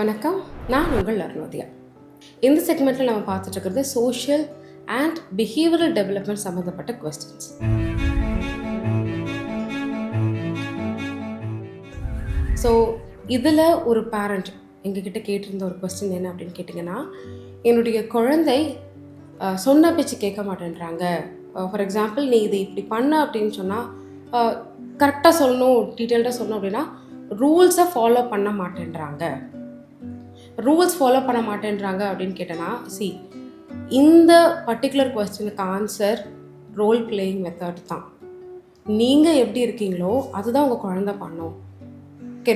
வணக்கம், நான் உங்கள் அருணோதயா. இந்த செக்மெண்ட்டில் நம்ம பார்த்துட்டு இருக்கிறது சோஷியல் அண்ட் பிஹேவியரல் டெவலப்மெண்ட் சம்மந்தப்பட்ட கொஸ்டின்ஸ். ஸோ இதில் ஒரு பேரண்ட் எங்ககிட்ட கேட்டிருந்த ஒரு கொஸ்டின் என்ன அப்படின்னு கேட்டிங்கன்னா, என்னுடைய குழந்தை சொன்ன பேச்சு கேட்க மாட்டேன்றாங்க. ஃபார் எக்ஸாம்பிள், நீ இது இப்படி பண்ண அப்படின்னு சொன்னால் கரெக்டாக சொல்லணும், டீட்டெயில்டாக சொல்லணும் அப்படின்னா ரூல்ஸை ஃபாலோ பண்ண மாட்டேன்றாங்க. ரூல்ஸ் ஃபாலோ பண்ண மாட்டேன்றாங்க அப்படின்னு கேட்டேன்னா, இந்த பர்டிகுலர் கொஸ்டினுக்கு ஆன்சர் ரோல் பிளேயிங் மெத்தட் தான். நீங்கள் எப்படி இருக்கீங்களோ அதுதான் உங்கள் குழந்தை பண்ணும்.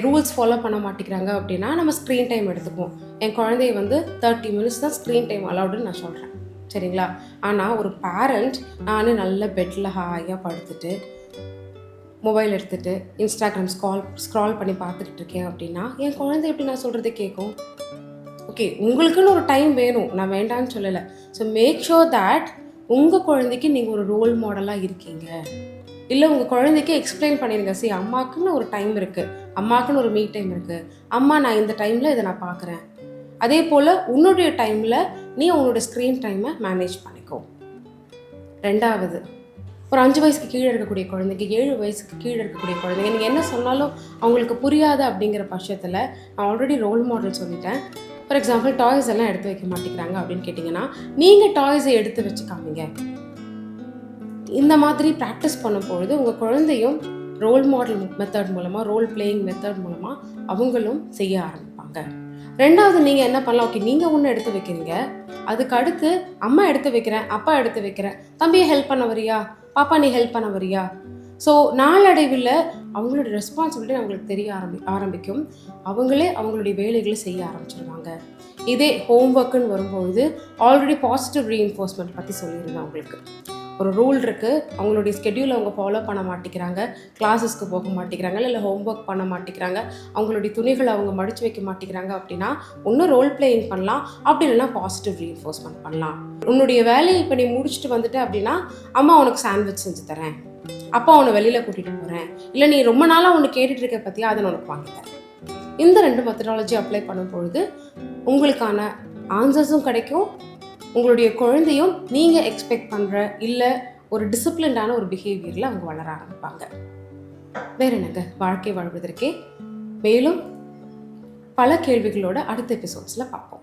ரூல்ஸ் ஃபாலோ பண்ண மாட்டேங்கிறாங்க அப்படின்னா நம்ம ஸ்க்ரீன் டைம் எடுத்துக்குவோம். என் குழந்தைய 30 மினிட்ஸ் தான் ஸ்க்ரீன் டைம் அலவுடுன்னு நான் சொல்கிறேன், சரிங்களா? ஆனால் ஒரு பேரண்ட், நான் நல்ல பெட்டில் ஹாயாக படுத்துட்டு மொபைல் எடுத்துகிட்டு இன்ஸ்டாகிராம் ஸ்க்ரால் பண்ணி பார்த்துக்கிட்டு இருக்கேன் அப்படின்னா என் குழந்தை எப்படி நான் சொல்கிறத கேட்கும்? ஓகே, உங்களுக்குன்னு ஒரு டைம் வேணும், நான் வேண்டான்னு சொல்லலை. ஸோ மேக் ஷோர் தேட் உங்கள் குழந்தைக்கு நீங்கள் ஒரு ரோல் மாடலாக இருக்கீங்க. இல்லை உங்கள் குழந்தைக்கு எக்ஸ்பிளைன் பண்ணிடுங்க, அம்மாக்குன்னு ஒரு டைம் இருக்குது, அம்மாக்குன்னு ஒரு மீ டைம் இருக்குது, அம்மா நான் இந்த டைமில் இதை நான் பார்க்குறேன். அதே போல் உன்னுடைய டைமில் நீ உன்னோட ஸ்க்ரீன் டைமை மேனேஜ் பண்ணிக்கோ. ரெண்டாவது, ஒரு 5 வயசுக்கு கீழே இருக்கக்கூடிய குழந்தைங்க, 7 வயசுக்கு கீழே இருக்கக்கூடிய குழந்தைங்க, நீங்கள் என்ன சொன்னாலும் அவங்களுக்கு புரியாது அப்படிங்கிற பட்சத்தில் நான் ஆல்ரெடி ரோல் மாடல் சொல்லிட்டேன். ஃபார் எக்ஸாம்பிள், டாய்ஸ் எல்லாம் எடுத்து வைக்க மாட்டேங்கிறாங்க அப்படின்னு கேட்டிங்கன்னா நீங்கள் டாய்ஸை எடுத்து வச்சு காமிங்க. இந்த மாதிரி ப்ராக்டிஸ் பண்ணும்பொழுது உங்கள் குழந்தையும் ரோல் மாடல் மெத்தட் மூலமாக, ரோல் பிளேயிங் மெத்தட் மூலமாக அவங்களும் செய்ய ஆரம்பிப்பாங்க. ரெண்டாவது, நீங்கள் என்ன பண்ணலாம், ஓகே நீங்கள் ஒன்று எடுத்து வைக்கிறீங்க, அதுக்கு அடுத்து அம்மா எடுத்து வைக்கிறேன், அப்பா எடுத்து வைக்கிறேன், தம்பியை ஹெல்ப் பண்ண வரியா, பாப்பா நீ ஹெல்ப் பண்ண வரியா? ஸோ நாளடைவில் அவங்களோட ரெஸ்பான்சிபிலிட்டி அவங்களுக்கு தெரிய ஆரம்பிக்கும். அவங்களே அவங்களுடைய வேலைகளை செய்ய ஆரம்பிச்சிருவாங்க. இதே ஹோம்ஒர்க்குன்னு வரும்பொழுது ஆல்ரெடி பாசிட்டிவ் ரீஎன்ஃபோர்ஸ்மெண்ட் பற்றி சொல்லியிருந்தேன். அவங்களுக்கு ஒரு ரூல் இருக்குது, அவங்களுடைய ஸ்கெடியூலை அவங்க ஃபாலோ பண்ண மாட்டேங்கிறாங்க, கிளாஸஸ்க்கு போக மாட்டேங்கிறாங்க, இல்லை ஹோம்ஒர்க் பண்ண மாட்டேங்கிறாங்க, அவங்களுடைய துணிகளை அவங்க மடித்து வைக்க மாட்டேங்கிறாங்க அப்படின்னா ஒன்று ரோல் பிளேயிங் பண்ணலாம், அப்படி இல்லைன்னா பாசிட்டிவ் ரீஎன்ஃபோர்ஸ்மெண்ட் பண்ணலாம். உன்னுடைய வேலையை இப்போ நீ முடிச்சுட்டு வந்துட்டு அப்படின்னா அம்மா உனக்கு சாண்ட்விச் செஞ்சு தரேன், அப்பா உன்னை வெளியில் கூட்டிகிட்டு போகிறேன், இல்லை நீ ரொம்ப நாளாக ஒன்று கேட்டுட்டு இருக்க பற்றியா அதை நான் உனக்கு வாங்கி தரேன். இந்த 2 மெத்தடாலஜி அப்ளை பண்ணும் பொழுது உங்களுக்கான ஆன்சர்ஸும் கிடைக்கும், உங்களுடைய குழந்தையும் நீங்கள் எக்ஸ்பெக்ட் பண்ணுற இல்லை ஒரு டிசிப்ளின்டான ஒரு பிஹேவியரில் அவங்க வளர ஆரம்பிப்பாங்க. வேற என்னங்க, வாழ்க்கை வாழ்வதற்கே மேலும் பல கேள்விகளோட அடுத்த எபிசோட்ஸில் பார்ப்போம்.